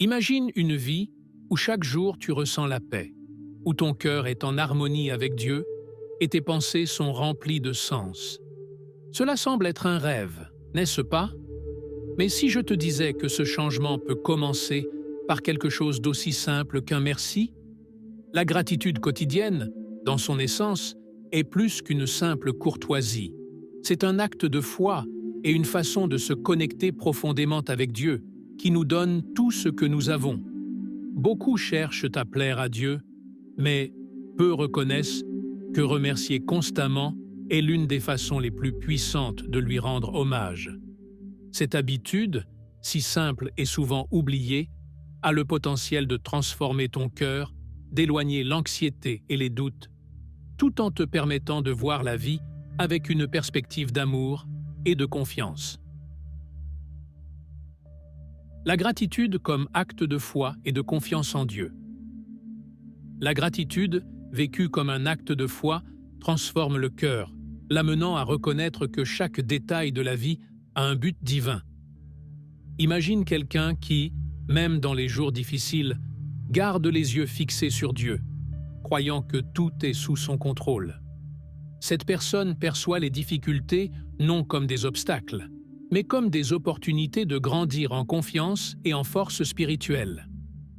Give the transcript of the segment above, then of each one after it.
Imagine une vie où chaque jour tu ressens la paix, où ton cœur est en harmonie avec Dieu et tes pensées sont remplies de sens. Cela semble être un rêve, n'est-ce pas? Mais si je te disais que ce changement peut commencer par quelque chose d'aussi simple qu'un merci? La gratitude quotidienne, dans son essence, est plus qu'une simple courtoisie. C'est un acte de foi et une façon de se connecter profondément avec Dieu, qui nous donne tout ce que nous avons. Beaucoup cherchent à plaire à Dieu, mais peu reconnaissent que remercier constamment est l'une des façons les plus puissantes de lui rendre hommage. Cette habitude, si simple et souvent oubliée, a le potentiel de transformer ton cœur, d'éloigner l'anxiété et les doutes, tout en te permettant de voir la vie avec une perspective d'amour et de confiance. La gratitude comme acte de foi et de confiance en Dieu. La gratitude, vécue comme un acte de foi, transforme le cœur, l'amenant à reconnaître que chaque détail de la vie a un but divin. Imagine quelqu'un qui, même dans les jours difficiles, garde les yeux fixés sur Dieu, croyant que tout est sous son contrôle. Cette personne perçoit les difficultés non comme des obstacles, mais comme des opportunités de grandir en confiance et en force spirituelle.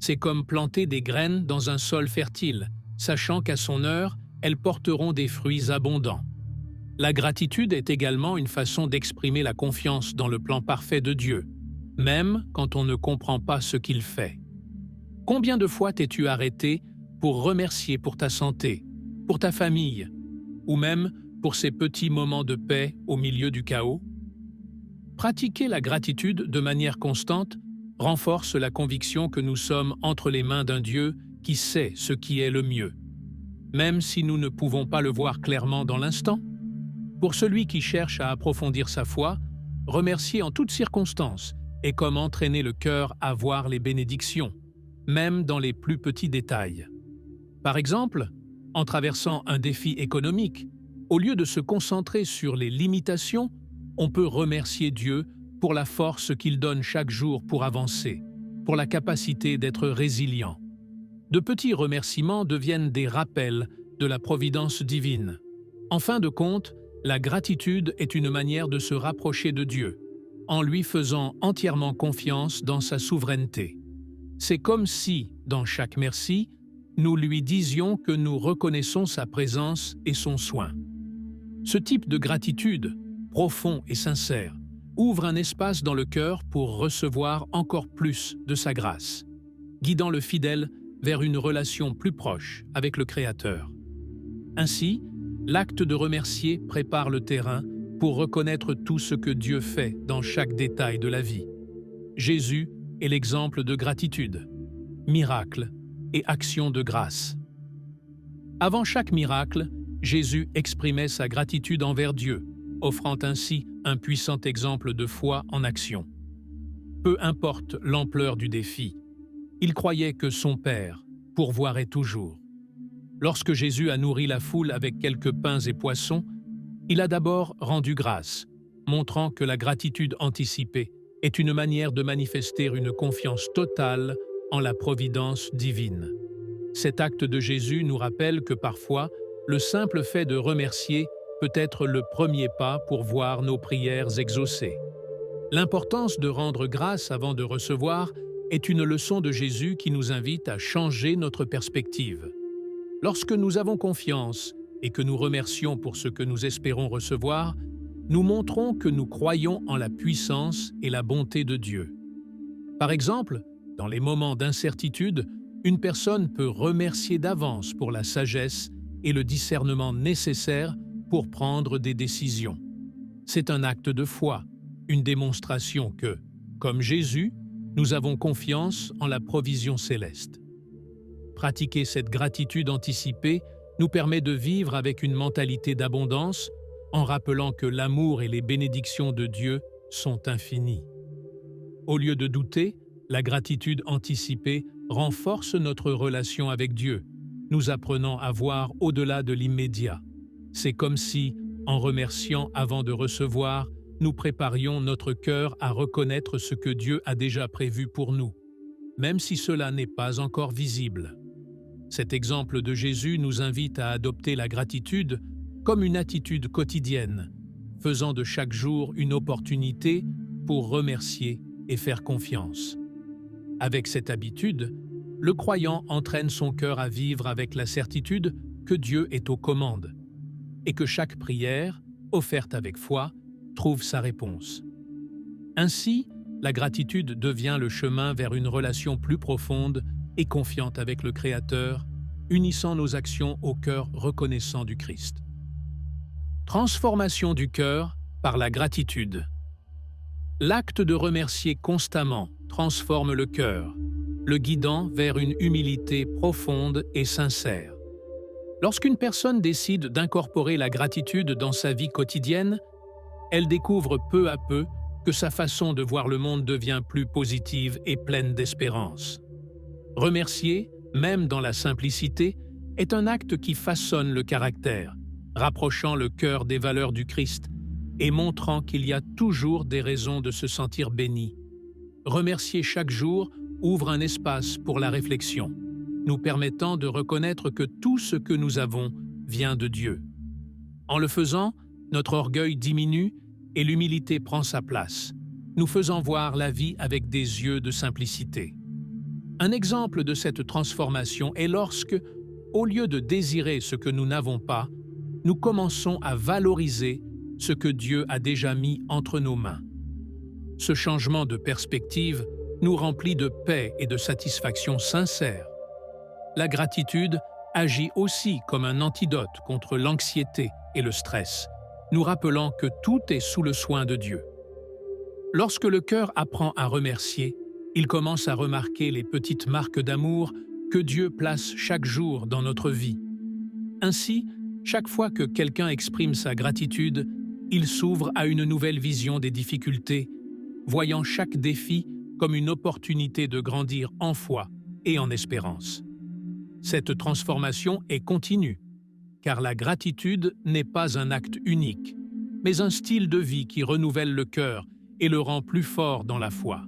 C'est comme planter des graines dans un sol fertile, sachant qu'à son heure, elles porteront des fruits abondants. La gratitude est également une façon d'exprimer la confiance dans le plan parfait de Dieu, même quand on ne comprend pas ce qu'il fait. Combien de fois t'es-tu arrêté pour remercier pour ta santé, pour ta famille, ou même pour ces petits moments de paix au milieu du chaos? Pratiquer la gratitude de manière constante renforce la conviction que nous sommes entre les mains d'un Dieu qui sait ce qui est le mieux, même si nous ne pouvons pas le voir clairement dans l'instant. Pour celui qui cherche à approfondir sa foi, remercier en toutes circonstances est comme entraîner le cœur à voir les bénédictions, même dans les plus petits détails. Par exemple, en traversant un défi économique, au lieu de se concentrer sur les limitations, on peut remercier Dieu pour la force qu'il donne chaque jour pour avancer, pour la capacité d'être résilient. De petits remerciements deviennent des rappels de la providence divine. En fin de compte, la gratitude est une manière de se rapprocher de Dieu, en lui faisant entièrement confiance dans sa souveraineté. C'est comme si, dans chaque merci, nous lui disions que nous reconnaissons sa présence et son soin. Ce type de gratitude, profond et sincère, ouvre un espace dans le cœur pour recevoir encore plus de sa grâce, guidant le fidèle vers une relation plus proche avec le Créateur. Ainsi, l'acte de remercier prépare le terrain pour reconnaître tout ce que Dieu fait dans chaque détail de la vie. Jésus est l'exemple de gratitude, miracle et action de grâce. Avant chaque miracle, Jésus exprimait sa gratitude envers Dieu, offrant ainsi un puissant exemple de foi en action. Peu importe l'ampleur du défi, il croyait que son Père pourvoirait toujours. Lorsque Jésus a nourri la foule avec quelques pains et poissons, il a d'abord rendu grâce, montrant que la gratitude anticipée est une manière de manifester une confiance totale en la providence divine. Cet acte de Jésus nous rappelle que parfois, le simple fait de remercier peut être le premier pas pour voir nos prières exaucées. L'importance de rendre grâce avant de recevoir est une leçon de Jésus qui nous invite à changer notre perspective. Lorsque nous avons confiance et que nous remercions pour ce que nous espérons recevoir, nous montrons que nous croyons en la puissance et la bonté de Dieu. Par exemple, dans les moments d'incertitude, une personne peut remercier d'avance pour la sagesse et le discernement nécessaires pour prendre des décisions. C'est un acte de foi, une démonstration que, comme Jésus, nous avons confiance en la provision céleste. Pratiquer cette gratitude anticipée nous permet de vivre avec une mentalité d'abondance en rappelant que l'amour et les bénédictions de Dieu sont infinis. Au lieu de douter, la gratitude anticipée renforce notre relation avec Dieu, nous apprenant à voir au-delà de l'immédiat. C'est comme si, en remerciant avant de recevoir, nous préparions notre cœur à reconnaître ce que Dieu a déjà prévu pour nous. même si cela n'est pas encore visible. Cet exemple de Jésus nous invite à adopter la gratitude comme une attitude quotidienne, faisant de chaque jour une opportunité pour remercier et faire confiance. Avec cette habitude, le croyant entraîne son cœur à vivre avec la certitude que Dieu est aux commandes et que chaque prière, offerte avec foi, trouve sa réponse. Ainsi, la gratitude devient le chemin vers une relation plus profonde et confiante avec le Créateur, unissant nos actions au cœur reconnaissant du Christ. Transformation du cœur par la gratitude. L'acte de remercier constamment transforme le cœur, le guidant vers une humilité profonde et sincère. Lorsqu'une personne décide d'incorporer la gratitude dans sa vie quotidienne, elle découvre peu à peu que sa façon de voir le monde devient plus positive et pleine d'espérance. Remercier, même dans la simplicité, est un acte qui façonne le caractère, rapprochant le cœur des valeurs du Christ et montrant qu'il y a toujours des raisons de se sentir béni. Remercier chaque jour ouvre un espace pour la réflexion, nous permettant de reconnaître que tout ce que nous avons vient de Dieu. En le faisant, notre orgueil diminue et l'humilité prend sa place, nous faisant voir la vie avec des yeux de simplicité. Un exemple de cette transformation est lorsque, au lieu de désirer ce que nous n'avons pas, nous commençons à valoriser ce que Dieu a déjà mis entre nos mains. Ce changement de perspective nous remplit de paix et de satisfaction sincère. La gratitude agit aussi comme un antidote contre l'anxiété et le stress, nous rappelant que tout est sous le soin de Dieu. Lorsque le cœur apprend à remercier, il commence à remarquer les petites marques d'amour que Dieu place chaque jour dans notre vie. Ainsi, chaque fois que quelqu'un exprime sa gratitude, il s'ouvre à une nouvelle vision des difficultés, voyant chaque défi comme une opportunité de grandir en foi et en espérance. Cette transformation est continue, car la gratitude n'est pas un acte unique, mais un style de vie qui renouvelle le cœur et le rend plus fort dans la foi.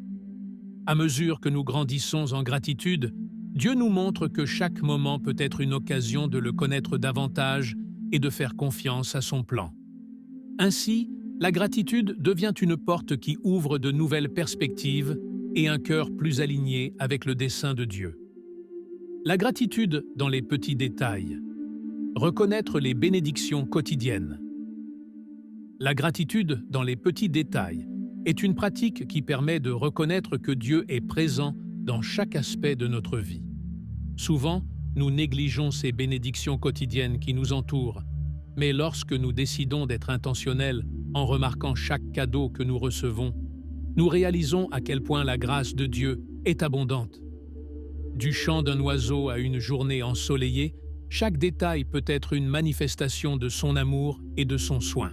À mesure que nous grandissons en gratitude, Dieu nous montre que chaque moment peut être une occasion de le connaître davantage et de faire confiance à son plan. Ainsi, la gratitude devient une porte qui ouvre de nouvelles perspectives et un cœur plus aligné avec le dessein de Dieu. La gratitude dans les petits détails. Reconnaître les bénédictions quotidiennes. La gratitude dans les petits détails est une pratique qui permet de reconnaître que Dieu est présent dans chaque aspect de notre vie. Souvent, nous négligeons ces bénédictions quotidiennes qui nous entourent, mais lorsque nous décidons d'être intentionnels en remarquant chaque cadeau que nous recevons, nous réalisons à quel point la grâce de Dieu est abondante. Du chant d'un oiseau à une journée ensoleillée, chaque détail peut être une manifestation de son amour et de son soin.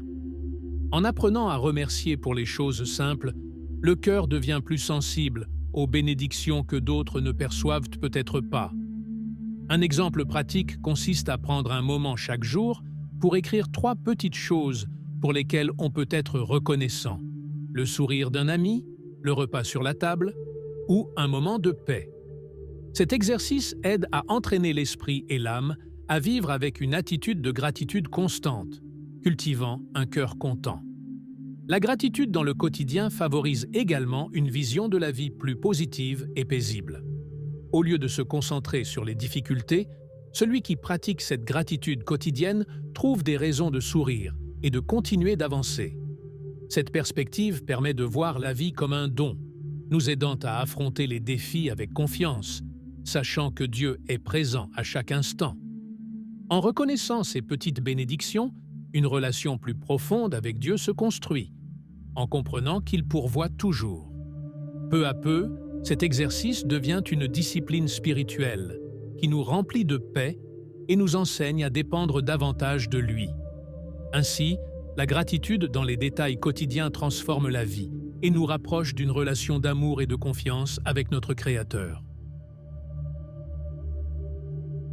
En apprenant à remercier pour les choses simples, le cœur devient plus sensible aux bénédictions que d'autres ne perçoivent peut-être pas. Un exemple pratique consiste à prendre un moment chaque jour pour écrire 3 petites choses pour lesquelles on peut être reconnaissant. Le sourire d'un ami, le repas sur la table ou un moment de paix. Cet exercice aide à entraîner l'esprit et l'âme à vivre avec une attitude de gratitude constante, cultivant un cœur content. La gratitude dans le quotidien favorise également une vision de la vie plus positive et paisible. Au lieu de se concentrer sur les difficultés, celui qui pratique cette gratitude quotidienne trouve des raisons de sourire et de continuer d'avancer. Cette perspective permet de voir la vie comme un don, nous aidant à affronter les défis avec confiance, sachant que Dieu est présent à chaque instant. En reconnaissant ces petites bénédictions, une relation plus profonde avec Dieu se construit, en comprenant qu'il pourvoit toujours. Peu à peu, cet exercice devient une discipline spirituelle qui nous remplit de paix et nous enseigne à dépendre davantage de lui. Ainsi, la gratitude dans les détails quotidiens transforme la vie et nous rapproche d'une relation d'amour et de confiance avec notre Créateur.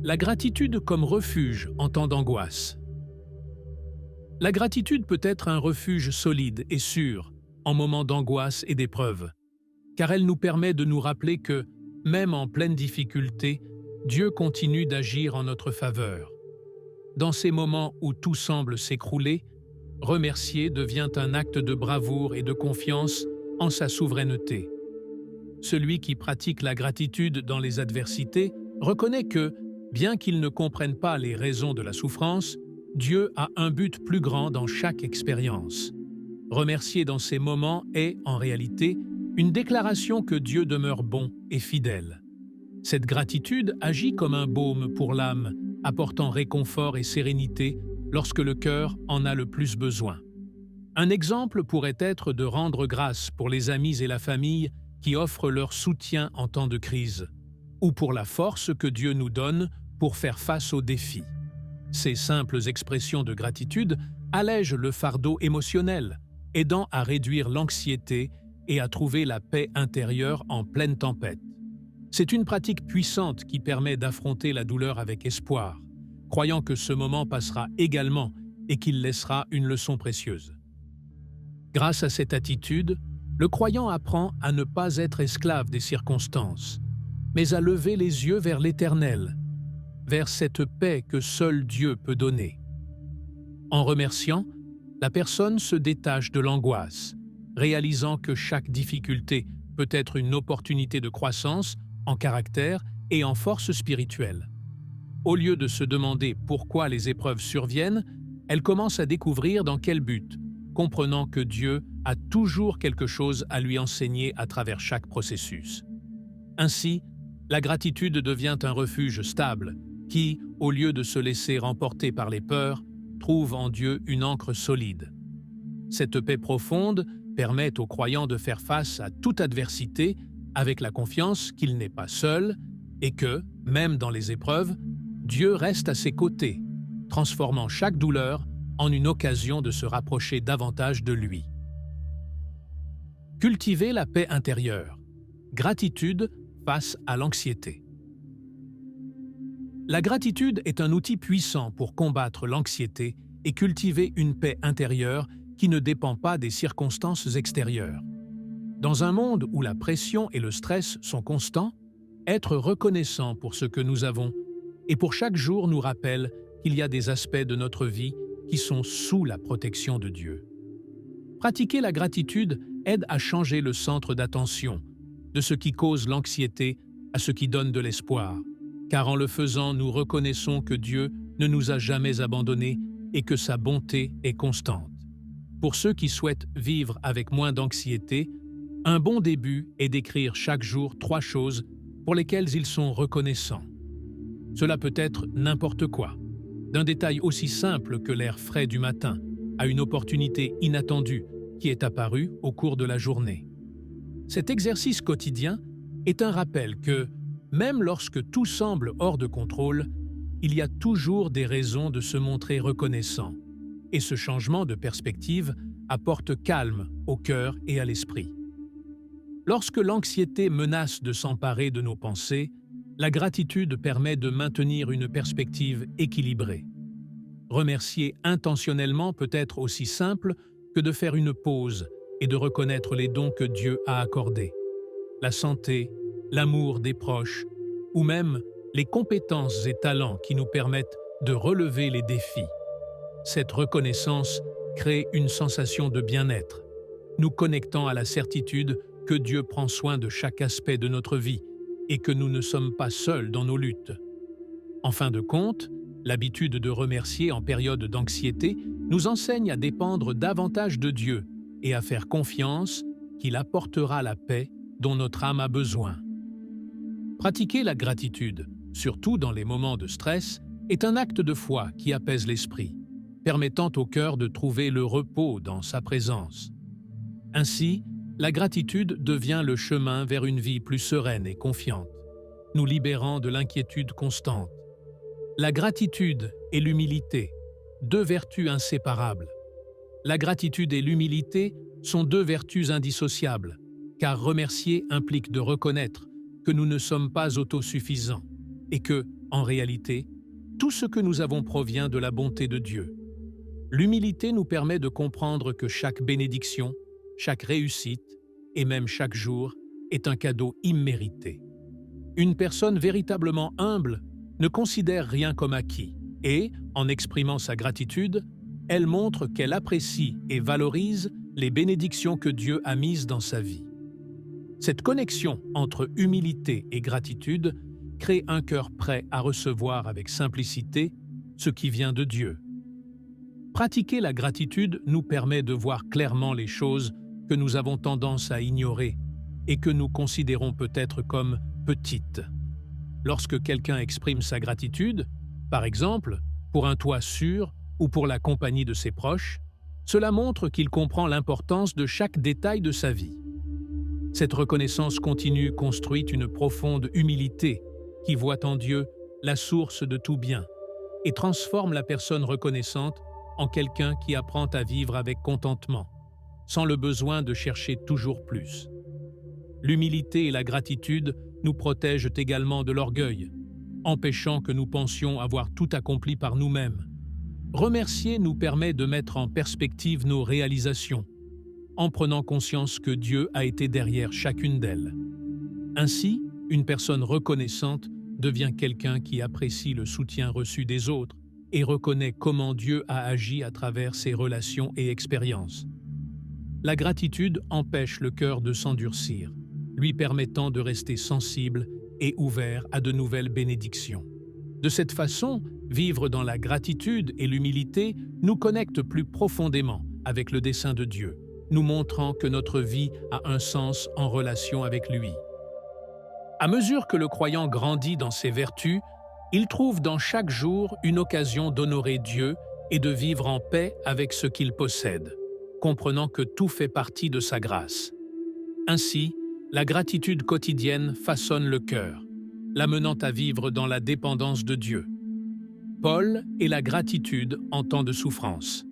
La gratitude comme refuge en temps d'angoisse. La gratitude peut être un refuge solide et sûr en moments d'angoisse et d'épreuve, car elle nous permet de nous rappeler que, Même en pleine difficulté, Dieu continue d'agir en notre faveur. Dans ces moments où tout semble s'écrouler, remercier devient un acte de bravoure et de confiance en sa souveraineté. Celui qui pratique la gratitude dans les adversités reconnaît que, bien qu'il ne comprenne pas les raisons de la souffrance, Dieu a un but plus grand dans chaque expérience. Remercier dans ces moments est, en réalité, une déclaration que Dieu demeure bon et fidèle. Cette gratitude agit comme un baume pour l'âme, apportant réconfort et sérénité lorsque le cœur en a le plus besoin. Un exemple pourrait être de rendre grâce pour les amis et la famille qui offrent leur soutien en temps de crise, ou pour la force que Dieu nous donne pour faire face aux défis. Ces simples expressions de gratitude allègent le fardeau émotionnel, aidant à réduire l'anxiété et à trouver la paix intérieure en pleine tempête. C'est une pratique puissante qui permet d'affronter la douleur avec espoir, croyant que ce moment passera également et qu'il laissera une leçon précieuse. Grâce à cette attitude, le croyant apprend à ne pas être esclave des circonstances, mais à lever les yeux vers l'Éternel, vers cette paix que seul Dieu peut donner. En remerciant, la personne se détache de l'angoisse, réalisant que chaque difficulté peut être une opportunité de croissance en caractère et en force spirituelle. Au lieu de se demander pourquoi les épreuves surviennent, elle commence à découvrir dans quel but, comprenant que Dieu a toujours quelque chose à lui enseigner à travers chaque processus. Ainsi, la gratitude devient un refuge stable qui, au lieu de se laisser remporter par les peurs, trouve en Dieu une ancre solide. Cette paix profonde permet aux croyants de faire face à toute adversité avec la confiance qu'il n'est pas seul et que, même dans les épreuves, Dieu reste à ses côtés, transformant chaque douleur en une occasion de se rapprocher davantage de lui. Cultiver la paix intérieure. Gratitude face à l'anxiété. La gratitude est un outil puissant pour combattre l'anxiété et cultiver une paix intérieure qui ne dépend pas des circonstances extérieures. Dans un monde où la pression et le stress sont constants, être reconnaissant pour ce que nous avons et pour chaque jour nous rappelle qu'il y a des aspects de notre vie qui sont sous la protection de Dieu. Pratiquer la gratitude aide à changer le centre d'attention, de ce qui cause l'anxiété à ce qui donne de l'espoir, car en le faisant, nous reconnaissons que Dieu ne nous a jamais abandonnés et que sa bonté est constante. Pour ceux qui souhaitent vivre avec moins d'anxiété, un bon début est d'écrire chaque jour 3 choses pour lesquelles ils sont reconnaissants. Cela peut être n'importe quoi, d'un détail aussi simple que l'air frais du matin à une opportunité inattendue qui est apparue au cours de la journée. Cet exercice quotidien est un rappel que, même lorsque tout semble hors de contrôle, il y a toujours des raisons de se montrer reconnaissant, et ce changement de perspective apporte calme au cœur et à l'esprit. Lorsque l'anxiété menace de s'emparer de nos pensées, la gratitude permet de maintenir une perspective équilibrée. Remercier intentionnellement peut être aussi simple que de faire une pause et de reconnaître les dons que Dieu a accordés. La santé, l'amour des proches, ou même les compétences et talents qui nous permettent de relever les défis. Cette reconnaissance crée une sensation de bien-être, nous connectant à la certitude que Dieu prend soin de chaque aspect de notre vie et que nous ne sommes pas seuls dans nos luttes. En fin de compte, l'habitude de remercier en période d'anxiété nous enseigne à dépendre davantage de Dieu et à faire confiance qu'il apportera la paix dont notre âme a besoin. Pratiquer la gratitude, surtout dans les moments de stress, est un acte de foi qui apaise l'esprit, permettant au cœur de trouver le repos dans sa présence. Ainsi, la gratitude devient le chemin vers une vie plus sereine et confiante, nous libérant de l'inquiétude constante. La gratitude et l'humilité, 2 vertus inséparables. La gratitude et l'humilité sont 2 vertus indissociables, car remercier implique de reconnaître que nous ne sommes pas autosuffisants et que, en réalité, tout ce que nous avons provient de la bonté de Dieu. L'humilité nous permet de comprendre que chaque bénédiction, chaque réussite et même chaque jour est un cadeau immérité. Une personne véritablement humble ne considère rien comme acquis et, en exprimant sa gratitude, elle montre qu'elle apprécie et valorise les bénédictions que Dieu a mises dans sa vie. Cette connexion entre humilité et gratitude crée un cœur prêt à recevoir avec simplicité ce qui vient de Dieu. Pratiquer la gratitude nous permet de voir clairement les choses que nous avons tendance à ignorer et que nous considérons peut-être comme petites. Lorsque quelqu'un exprime sa gratitude, par exemple, pour un toit sûr ou pour la compagnie de ses proches, cela montre qu'il comprend l'importance de chaque détail de sa vie. Cette reconnaissance continue construit une profonde humilité qui voit en Dieu la source de tout bien et transforme la personne reconnaissante en quelqu'un qui apprend à vivre avec contentement, sans le besoin de chercher toujours plus. L'humilité et la gratitude nous protègent également de l'orgueil, empêchant que nous pensions avoir tout accompli par nous-mêmes. Remercier nous permet de mettre en perspective nos réalisations, en prenant conscience que Dieu a été derrière chacune d'elles. Ainsi, une personne reconnaissante devient quelqu'un qui apprécie le soutien reçu des autres et reconnaît comment Dieu a agi à travers ses relations et expériences. La gratitude empêche le cœur de s'endurcir, lui permettant de rester sensible et ouvert à de nouvelles bénédictions. De cette façon, vivre dans la gratitude et l'humilité nous connecte plus profondément avec le dessein de Dieu, nous montrant que notre vie a un sens en relation avec lui. À mesure que le croyant grandit dans ses vertus, il trouve dans chaque jour une occasion d'honorer Dieu et de vivre en paix avec ce qu'il possède, comprenant que tout fait partie de sa grâce. Ainsi, la gratitude quotidienne façonne le cœur, l'amenant à vivre dans la dépendance de Dieu. Paul et la gratitude en temps de souffrance.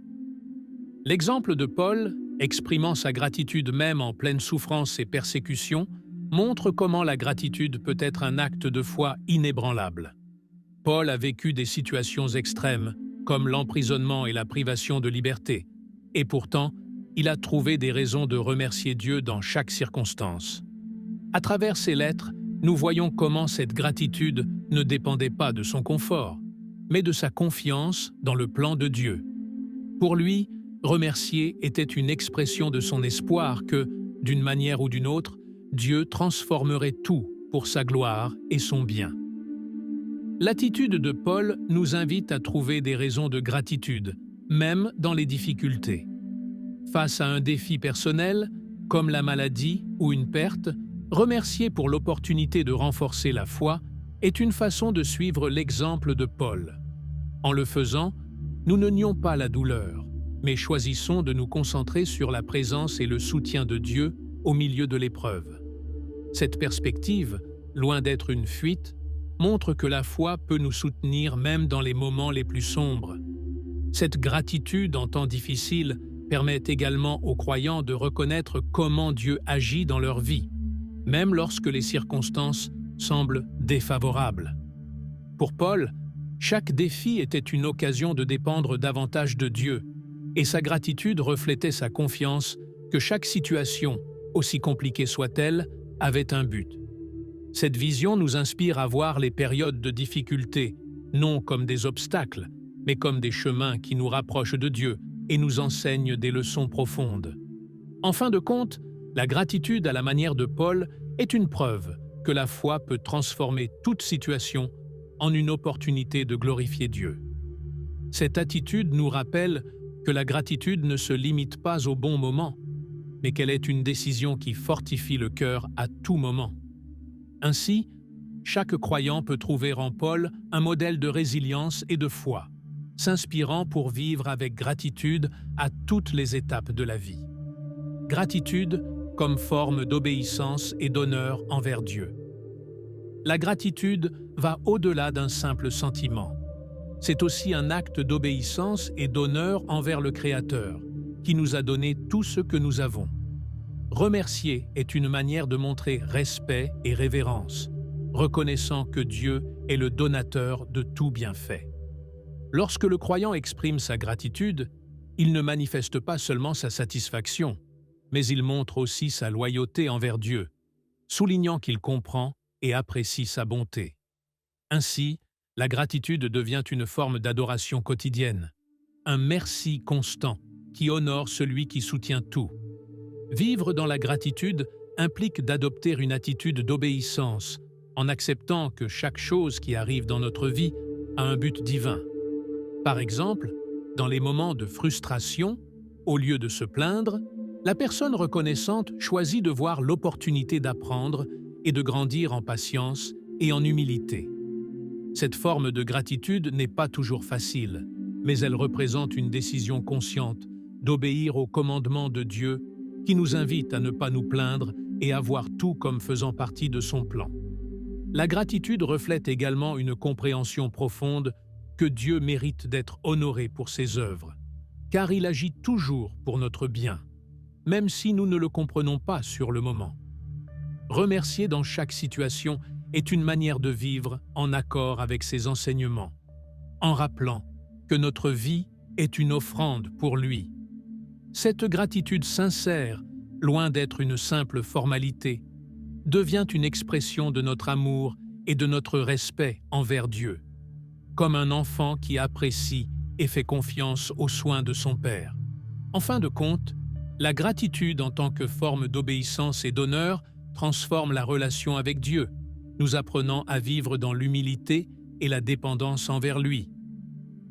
L'exemple de Paul, exprimant sa gratitude même en pleine souffrance et persécution, montre comment la gratitude peut être un acte de foi inébranlable. Paul a vécu des situations extrêmes, comme l'emprisonnement et la privation de liberté, et pourtant, il a trouvé des raisons de remercier Dieu dans chaque circonstance. À travers ses lettres, nous voyons comment cette gratitude ne dépendait pas de son confort, mais de sa confiance dans le plan de Dieu. Pour lui, remercier était une expression de son espoir que, d'une manière ou d'une autre, Dieu transformerait tout pour sa gloire et son bien. L'attitude de Paul nous invite à trouver des raisons de gratitude, même dans les difficultés. Face à un défi personnel, comme la maladie ou une perte, remercier pour l'opportunité de renforcer la foi est une façon de suivre l'exemple de Paul. En le faisant, nous ne nions pas la douleur, mais choisissons de nous concentrer sur la présence et le soutien de Dieu au milieu de l'épreuve. Cette perspective, loin d'être une fuite, montre que la foi peut nous soutenir même dans les moments les plus sombres. Cette gratitude en temps difficile permet également aux croyants de reconnaître comment Dieu agit dans leur vie, même lorsque les circonstances semblent défavorables. Pour Paul, chaque défi était une occasion de dépendre davantage de Dieu, et sa gratitude reflétait sa confiance que chaque situation, aussi compliquée soit-elle, avait un but. Cette vision nous inspire à voir les périodes de difficulté, non comme des obstacles, mais comme des chemins qui nous rapprochent de Dieu et nous enseignent des leçons profondes. En fin de compte, la gratitude à la manière de Paul est une preuve que la foi peut transformer toute situation en une opportunité de glorifier Dieu. Cette attitude nous rappelle que la gratitude ne se limite pas au bon moment, mais qu'elle est une décision qui fortifie le cœur à tout moment. Ainsi, chaque croyant peut trouver en Paul un modèle de résilience et de foi, s'inspirant pour vivre avec gratitude à toutes les étapes de la vie. Gratitude comme forme d'obéissance et d'honneur envers Dieu. La gratitude va au-delà d'un simple sentiment. C'est aussi un acte d'obéissance et d'honneur envers le Créateur, qui nous a donné tout ce que nous avons. Remercier est une manière de montrer respect et révérence, reconnaissant que Dieu est le donateur de tout bienfait. Lorsque le croyant exprime sa gratitude, il ne manifeste pas seulement sa satisfaction, mais il montre aussi sa loyauté envers Dieu, soulignant qu'il comprend et apprécie sa bonté. Ainsi, la gratitude devient une forme d'adoration quotidienne, un merci constant qui honore celui qui soutient tout. Vivre dans la gratitude implique d'adopter une attitude d'obéissance, en acceptant que chaque chose qui arrive dans notre vie a un but divin. Par exemple, dans les moments de frustration, au lieu de se plaindre, la personne reconnaissante choisit de voir l'opportunité d'apprendre et de grandir en patience et en humilité. Cette forme de gratitude n'est pas toujours facile, mais elle représente une décision consciente d'obéir aux commandements de Dieu qui nous invite à ne pas nous plaindre et à voir tout comme faisant partie de son plan. La gratitude reflète également une compréhension profonde que Dieu mérite d'être honoré pour ses œuvres, car il agit toujours pour notre bien, même si nous ne le comprenons pas sur le moment. Remercier dans chaque situation est une manière de vivre en accord avec ses enseignements, en rappelant que notre vie est une offrande pour lui. Cette gratitude sincère, loin d'être une simple formalité, devient une expression de notre amour et de notre respect envers Dieu, comme un enfant qui apprécie et fait confiance aux soins de son Père. En fin de compte, la gratitude en tant que forme d'obéissance et d'honneur transforme la relation avec Dieu, nous apprenant à vivre dans l'humilité et la dépendance envers lui.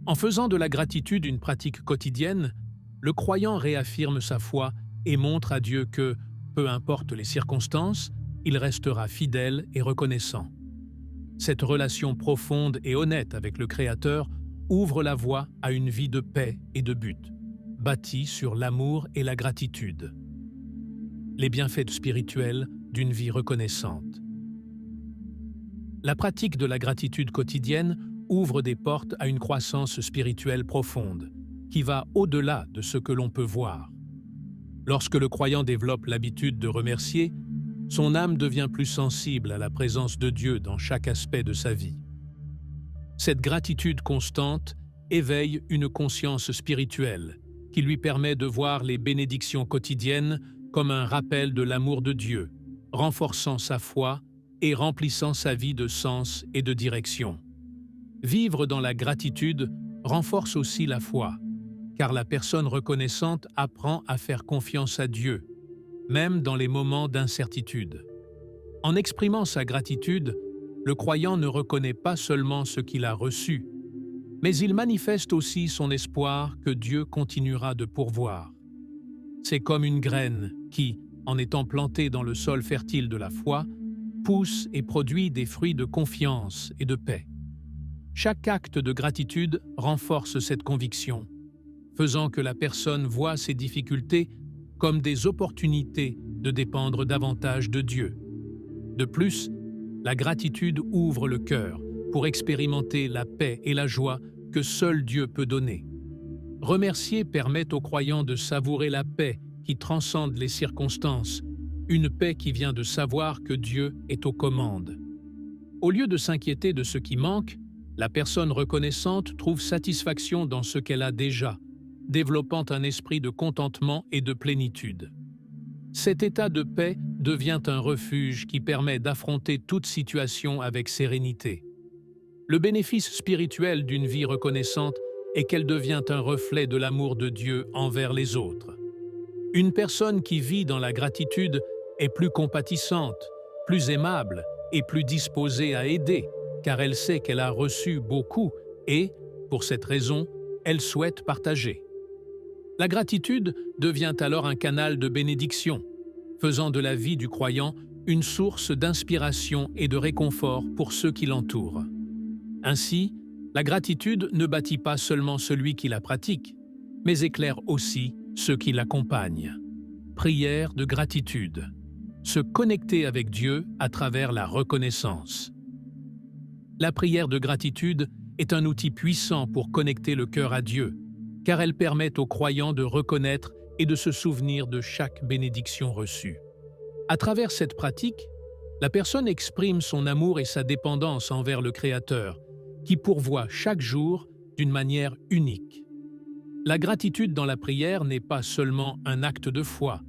En faisant de la gratitude une pratique quotidienne, le croyant réaffirme sa foi et montre à Dieu que, peu importe les circonstances, il restera fidèle et reconnaissant. Cette relation profonde et honnête avec le Créateur ouvre la voie à une vie de paix et de but, bâtie sur l'amour et la gratitude. Les bienfaits spirituels d'une vie reconnaissante. La pratique de la gratitude quotidienne ouvre des portes à une croissance spirituelle profonde, qui va au-delà de ce que l'on peut voir. Lorsque le croyant développe l'habitude de remercier, son âme devient plus sensible à la présence de Dieu dans chaque aspect de sa vie. Cette gratitude constante éveille une conscience spirituelle qui lui permet de voir les bénédictions quotidiennes comme un rappel de l'amour de Dieu, renforçant sa foi et remplissant sa vie de sens et de direction. Vivre dans la gratitude renforce aussi la foi, car la personne reconnaissante apprend à faire confiance à Dieu, même dans les moments d'incertitude. En exprimant sa gratitude, le croyant ne reconnaît pas seulement ce qu'il a reçu, mais il manifeste aussi son espoir que Dieu continuera de pourvoir. C'est comme une graine qui, en étant plantée dans le sol fertile de la foi, pousse et produit des fruits de confiance et de paix. Chaque acte de gratitude renforce cette conviction, faisant que la personne voit ses difficultés comme des opportunités de dépendre davantage de Dieu. De plus, la gratitude ouvre le cœur pour expérimenter la paix et la joie que seul Dieu peut donner. Remercier permet aux croyants de savourer la paix qui transcende les circonstances, une paix qui vient de savoir que Dieu est aux commandes. Au lieu de s'inquiéter de ce qui manque, la personne reconnaissante trouve satisfaction dans ce qu'elle a déjà, développant un esprit de contentement et de plénitude. Cet état de paix devient un refuge qui permet d'affronter toute situation avec sérénité. Le bénéfice spirituel d'une vie reconnaissante est qu'elle devient un reflet de l'amour de Dieu envers les autres. Une personne qui vit dans la gratitude est plus compatissante, plus aimable et plus disposée à aider, car elle sait qu'elle a reçu beaucoup et, pour cette raison, elle souhaite partager. La gratitude devient alors un canal de bénédiction, faisant de la vie du croyant une source d'inspiration et de réconfort pour ceux qui l'entourent. Ainsi, la gratitude ne bâtit pas seulement celui qui la pratique, mais éclaire aussi ceux qui l'accompagnent. Prière de gratitude. Se connecter avec Dieu à travers la reconnaissance. La prière de gratitude est un outil puissant pour connecter le cœur à Dieu, car elle permet aux croyants de reconnaître et de se souvenir de chaque bénédiction reçue. À travers cette pratique, la personne exprime son amour et sa dépendance envers le Créateur, qui pourvoit chaque jour d'une manière unique. La gratitude dans la prière n'est pas seulement un acte de foi,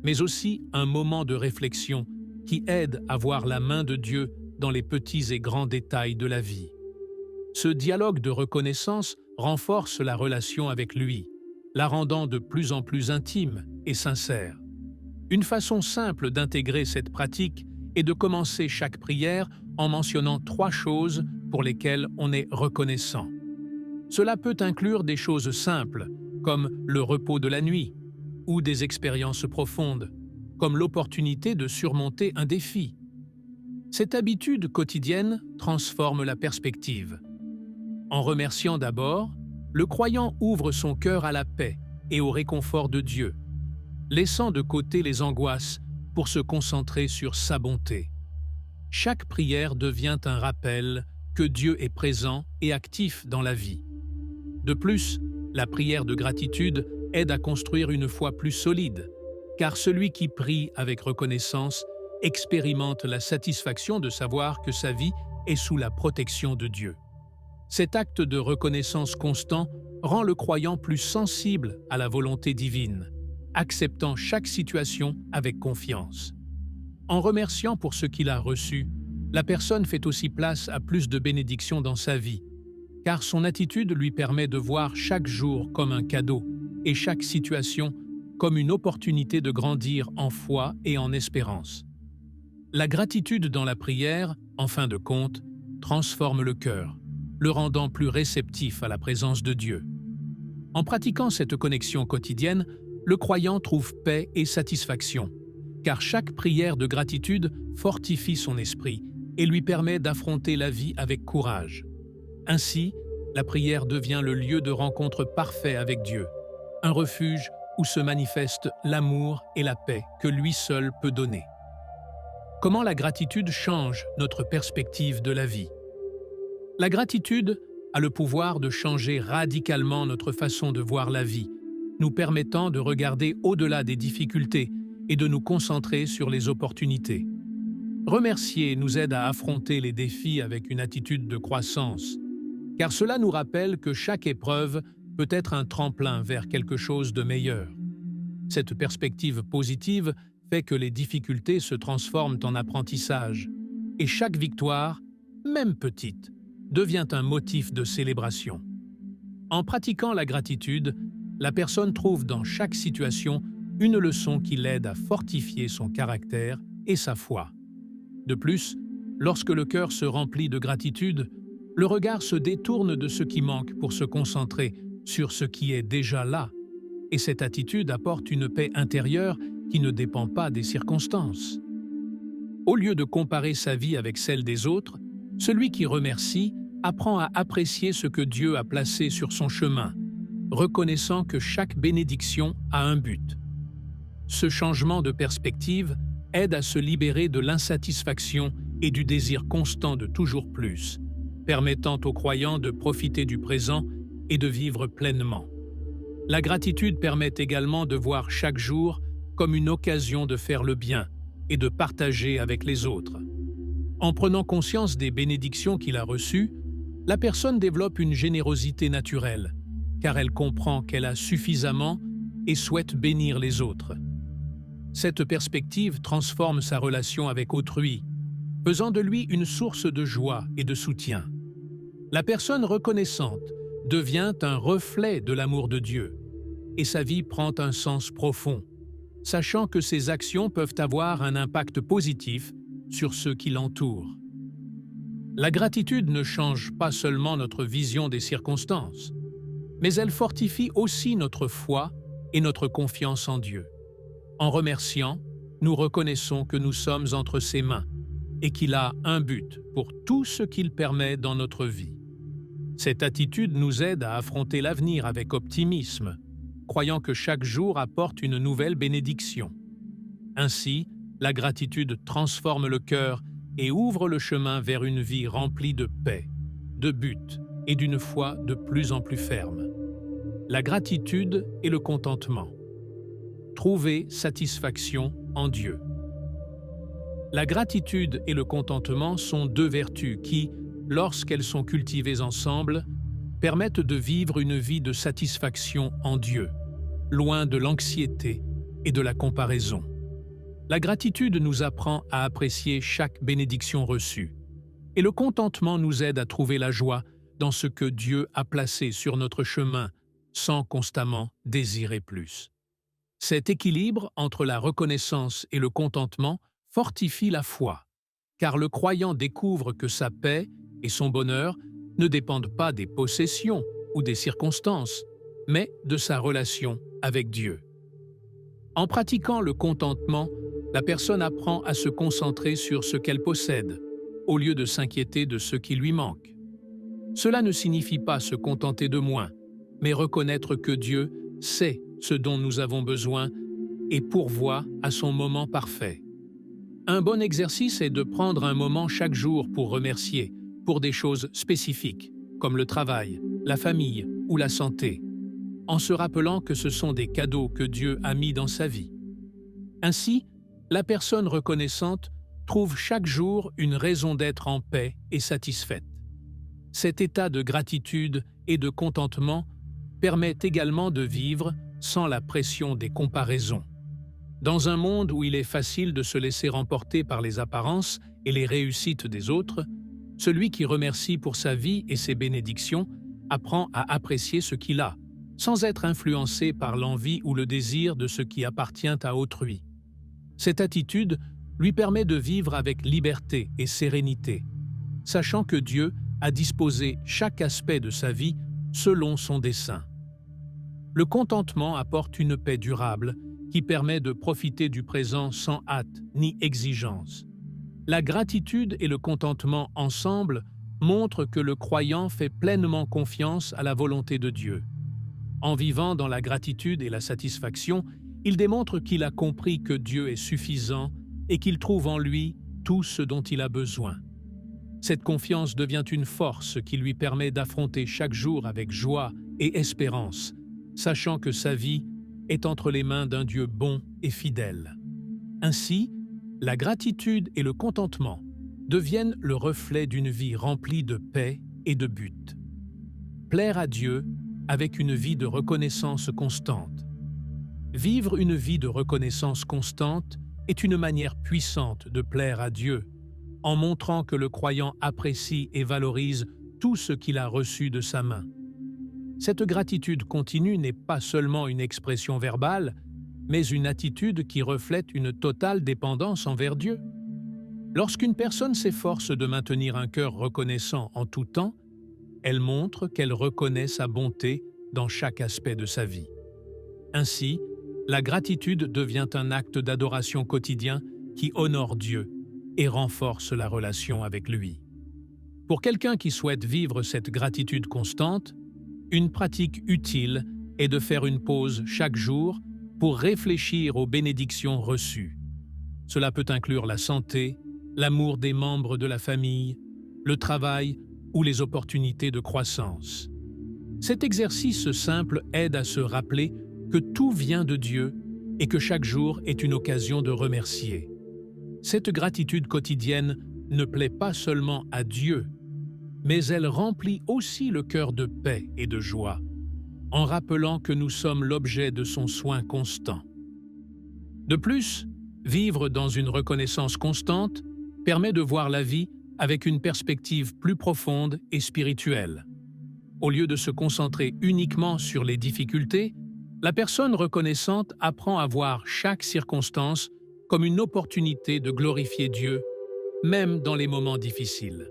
mais aussi un moment de réflexion qui aide à voir la main de Dieu dans les petits et grands détails de la vie. Ce dialogue de reconnaissance renforce la relation avec lui, la rendant de plus en plus intime et sincère. Une façon simple d'intégrer cette pratique est de commencer chaque prière en mentionnant 3 choses pour lesquelles on est reconnaissant. Cela peut inclure des choses simples, comme le repos de la nuit, ou des expériences profondes, comme l'opportunité de surmonter un défi. Cette habitude quotidienne transforme la perspective. En remerciant d'abord, le croyant ouvre son cœur à la paix et au réconfort de Dieu, laissant de côté les angoisses pour se concentrer sur sa bonté. Chaque prière devient un rappel que Dieu est présent et actif dans la vie. De plus, la prière de gratitude aide à construire une foi plus solide, car celui qui prie avec reconnaissance expérimente la satisfaction de savoir que sa vie est sous la protection de Dieu. Cet acte de reconnaissance constant rend le croyant plus sensible à la volonté divine, acceptant chaque situation avec confiance. En remerciant pour ce qu'il a reçu, la personne fait aussi place à plus de bénédictions dans sa vie, car son attitude lui permet de voir chaque jour comme un cadeau et chaque situation comme une opportunité de grandir en foi et en espérance. La gratitude dans la prière, en fin de compte, transforme le cœur, le rendant plus réceptif à la présence de Dieu. En pratiquant cette connexion quotidienne, le croyant trouve paix et satisfaction, car chaque prière de gratitude fortifie son esprit et lui permet d'affronter la vie avec courage. Ainsi, la prière devient le lieu de rencontre parfait avec Dieu, un refuge où se manifestent l'amour et la paix que lui seul peut donner. Comment la gratitude change notre perspective de la vie? La gratitude a le pouvoir de changer radicalement notre façon de voir la vie, nous permettant de regarder au-delà des difficultés et de nous concentrer sur les opportunités. Remercier nous aide à affronter les défis avec une attitude de croissance, car cela nous rappelle que chaque épreuve peut être un tremplin vers quelque chose de meilleur. Cette perspective positive fait que les difficultés se transforment en apprentissage, et chaque victoire, même petite, devient un motif de célébration. En pratiquant la gratitude, la personne trouve dans chaque situation une leçon qui l'aide à fortifier son caractère et sa foi. De plus, lorsque le cœur se remplit de gratitude, le regard se détourne de ce qui manque pour se concentrer sur ce qui est déjà là, et cette attitude apporte une paix intérieure qui ne dépend pas des circonstances. Au lieu de comparer sa vie avec celle des autres, celui qui remercie apprend à apprécier ce que Dieu a placé sur son chemin, reconnaissant que chaque bénédiction a un but. Ce changement de perspective aide à se libérer de l'insatisfaction et du désir constant de toujours plus, permettant aux croyants de profiter du présent et de vivre pleinement. La gratitude permet également de voir chaque jour comme une occasion de faire le bien et de partager avec les autres. En prenant conscience des bénédictions qu'il a reçues, la personne développe une générosité naturelle, car elle comprend qu'elle a suffisamment et souhaite bénir les autres. Cette perspective transforme sa relation avec autrui, faisant de lui une source de joie et de soutien. La personne reconnaissante devient un reflet de l'amour de Dieu, et sa vie prend un sens profond, sachant que ses actions peuvent avoir un impact positif sur ceux qui l'entourent. La gratitude ne change pas seulement notre vision des circonstances, mais elle fortifie aussi notre foi et notre confiance en Dieu. En remerciant, nous reconnaissons que nous sommes entre ses mains et qu'il a un but pour tout ce qu'il permet dans notre vie. Cette attitude nous aide à affronter l'avenir avec optimisme, croyant que chaque jour apporte une nouvelle bénédiction. Ainsi, la gratitude transforme le cœur et ouvre le chemin vers une vie remplie de paix, de buts et d'une foi de plus en plus ferme. La gratitude et le contentement. Trouver satisfaction en Dieu. La gratitude et le contentement sont deux vertus qui, lorsqu'elles sont cultivées ensemble, permettent de vivre une vie de satisfaction en Dieu, loin de l'anxiété et de la comparaison. La gratitude nous apprend à apprécier chaque bénédiction reçue, Et le contentement nous aide à trouver la joie dans ce que Dieu a placé sur notre chemin, sans constamment désirer plus. Cet équilibre entre la reconnaissance et le contentement fortifie la foi, car le croyant découvre que sa paix et son bonheur ne dépendent pas des possessions ou des circonstances, mais de sa relation avec Dieu. En pratiquant le contentement, la personne apprend à se concentrer sur ce qu'elle possède, au lieu de s'inquiéter de ce qui lui manque. Cela ne signifie pas se contenter de moins, mais reconnaître que Dieu sait ce dont nous avons besoin et pourvoit à son moment parfait. Un bon exercice est de prendre un moment chaque jour pour remercier, pour des choses spécifiques, comme le travail, la famille ou la santé, en se rappelant que ce sont des cadeaux que Dieu a mis dans sa vie. Ainsi, la personne reconnaissante trouve chaque jour une raison d'être en paix et satisfaite. Cet état de gratitude et de contentement permet également de vivre sans la pression des comparaisons. Dans un monde où il est facile de se laisser emporter par les apparences et les réussites des autres, celui qui remercie pour sa vie et ses bénédictions apprend à apprécier ce qu'il a, sans être influencé par l'envie ou le désir de ce qui appartient à autrui. Cette attitude lui permet de vivre avec liberté et sérénité, sachant que Dieu a disposé chaque aspect de sa vie selon son dessein. Le contentement apporte une paix durable qui permet de profiter du présent sans hâte ni exigence. La gratitude et le contentement ensemble montrent que le croyant fait pleinement confiance à la volonté de Dieu. En vivant dans la gratitude et la satisfaction, il démontre qu'il a compris que Dieu est suffisant et qu'il trouve en lui tout ce dont il a besoin. Cette confiance devient une force qui lui permet d'affronter chaque jour avec joie et espérance, sachant que sa vie est entre les mains d'un Dieu bon et fidèle. Ainsi, la gratitude et le contentement deviennent le reflet d'une vie remplie de paix et de but. Plaire à Dieu avec une vie de reconnaissance constante. Vivre une vie de reconnaissance constante est une manière puissante de plaire à Dieu, en montrant que le croyant apprécie et valorise tout ce qu'il a reçu de sa main. Cette gratitude continue n'est pas seulement une expression verbale, mais une attitude qui reflète une totale dépendance envers Dieu. Lorsqu'une personne s'efforce de maintenir un cœur reconnaissant en tout temps, elle montre qu'elle reconnaît sa bonté dans chaque aspect de sa vie. Ainsi, la gratitude devient un acte d'adoration quotidien qui honore Dieu et renforce la relation avec lui. Pour quelqu'un qui souhaite vivre cette gratitude constante, une pratique utile est de faire une pause chaque jour pour réfléchir aux bénédictions reçues. Cela peut inclure la santé, l'amour des membres de la famille, le travail ou les opportunités de croissance. Cet exercice simple aide à se rappeler que tout vient de Dieu et que chaque jour est une occasion de remercier. Cette gratitude quotidienne ne plaît pas seulement à Dieu, mais elle remplit aussi le cœur de paix et de joie, en rappelant que nous sommes l'objet de son soin constant. De plus, vivre dans une reconnaissance constante permet de voir la vie avec une perspective plus profonde et spirituelle. Au lieu de se concentrer uniquement sur les difficultés, la personne reconnaissante apprend à voir chaque circonstance comme une opportunité de glorifier Dieu, même dans les moments difficiles.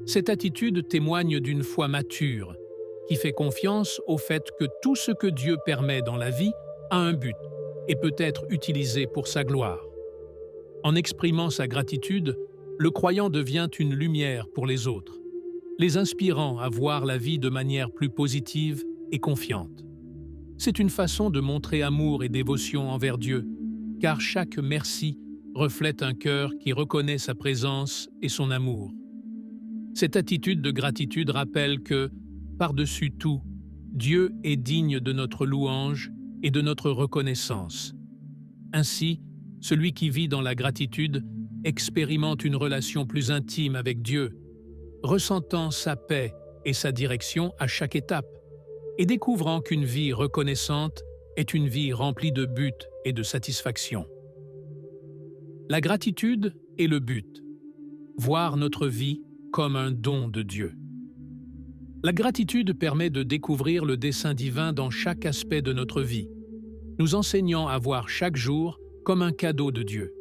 Cette attitude témoigne d'une foi mature, qui fait confiance au fait que tout ce que Dieu permet dans la vie a un but et peut être utilisé pour sa gloire. En exprimant sa gratitude, le croyant devient une lumière pour les autres, les inspirant à voir la vie de manière plus positive et confiante. C'est une façon de montrer amour et dévotion envers Dieu, car chaque merci reflète un cœur qui reconnaît sa présence et son amour. Cette attitude de gratitude rappelle que, par-dessus tout, Dieu est digne de notre louange et de notre reconnaissance. Ainsi, celui qui vit dans la gratitude expérimente une relation plus intime avec Dieu, ressentant sa paix et sa direction à chaque étape, et découvrant qu'une vie reconnaissante est une vie remplie de buts et de satisfaction. La gratitude est le but. Voir notre vie comme un don de Dieu. La gratitude permet de découvrir le dessein divin dans chaque aspect de notre vie, nous enseignant à voir chaque jour comme un cadeau de Dieu.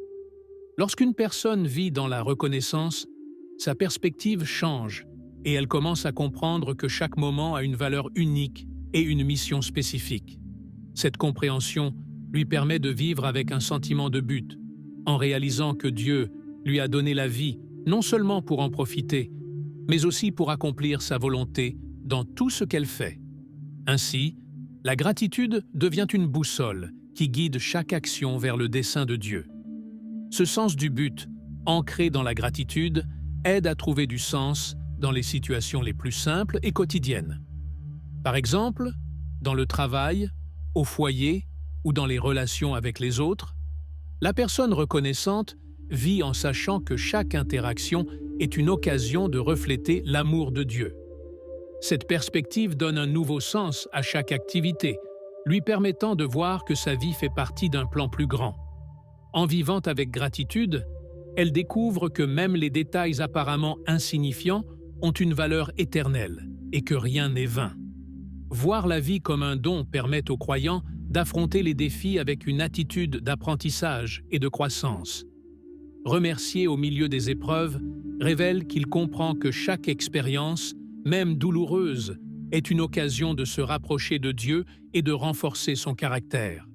Lorsqu'une personne vit dans la reconnaissance, sa perspective change et elle commence à comprendre que chaque moment a une valeur unique et une mission spécifique. Cette compréhension lui permet de vivre avec un sentiment de but, en réalisant que Dieu lui a donné la vie non seulement pour en profiter, mais aussi pour accomplir sa volonté dans tout ce qu'elle fait. Ainsi, la gratitude devient une boussole qui guide chaque action vers le dessein de Dieu. Ce sens du but, ancré dans la gratitude, aide à trouver du sens dans les situations les plus simples et quotidiennes. Par exemple, dans le travail, au foyer ou dans les relations avec les autres, la personne reconnaissante vit en sachant que chaque interaction est une occasion de refléter l'amour de Dieu. Cette perspective donne un nouveau sens à chaque activité, lui permettant de voir que sa vie fait partie d'un plan plus grand. En vivant avec gratitude, elle découvre que même les détails apparemment insignifiants ont une valeur éternelle et que rien n'est vain. Voir la vie comme un don permet aux croyants d'affronter les défis avec une attitude d'apprentissage et de croissance. Remercier au milieu des épreuves révèle qu'il comprend que chaque expérience, même douloureuse, est une occasion de se rapprocher de Dieu et de renforcer son caractère.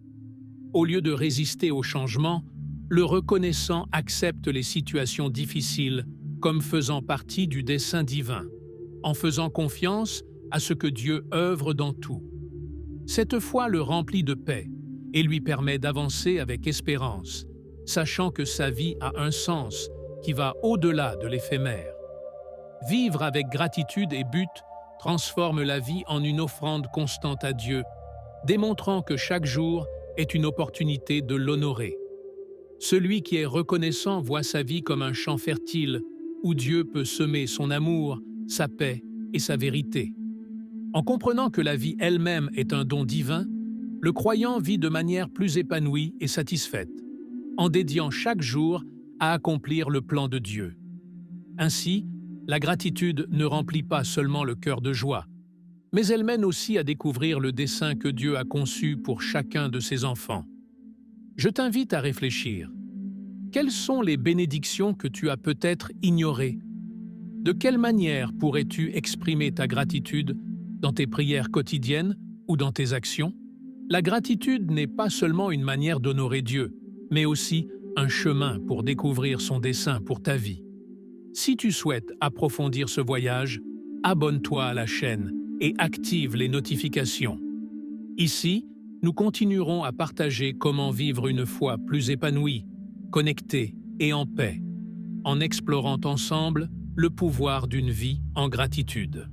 Au lieu de résister au changement, le reconnaissant accepte les situations difficiles comme faisant partie du dessein divin, en faisant confiance à ce que Dieu œuvre dans tout. Cette foi le remplit de paix et lui permet d'avancer avec espérance, sachant que sa vie a un sens qui va au-delà de l'éphémère. Vivre avec gratitude et but transforme la vie en une offrande constante à Dieu, démontrant que chaque jour est une opportunité de l'honorer. Celui qui est reconnaissant voit sa vie comme un champ fertile où Dieu peut semer son amour, sa paix et sa vérité. En comprenant que la vie elle-même est un don divin, le croyant vit de manière plus épanouie et satisfaite, en dédiant chaque jour à accomplir le plan de Dieu. Ainsi, la gratitude ne remplit pas seulement le cœur de joie, mais elle mène aussi à découvrir le dessein que Dieu a conçu pour chacun de ses enfants. Je t'invite à réfléchir. Quelles sont les bénédictions que tu as peut-être ignorées? De quelle manière pourrais-tu exprimer ta gratitude dans tes prières quotidiennes ou dans tes actions? La gratitude n'est pas seulement une manière d'honorer Dieu, mais aussi un chemin pour découvrir son dessein pour ta vie. Si tu souhaites approfondir ce voyage, abonne-toi à la chaîne et active les notifications. Ici, nous continuerons à partager comment vivre une foi plus épanouie, connectée et en paix, en explorant ensemble le pouvoir d'une vie en gratitude.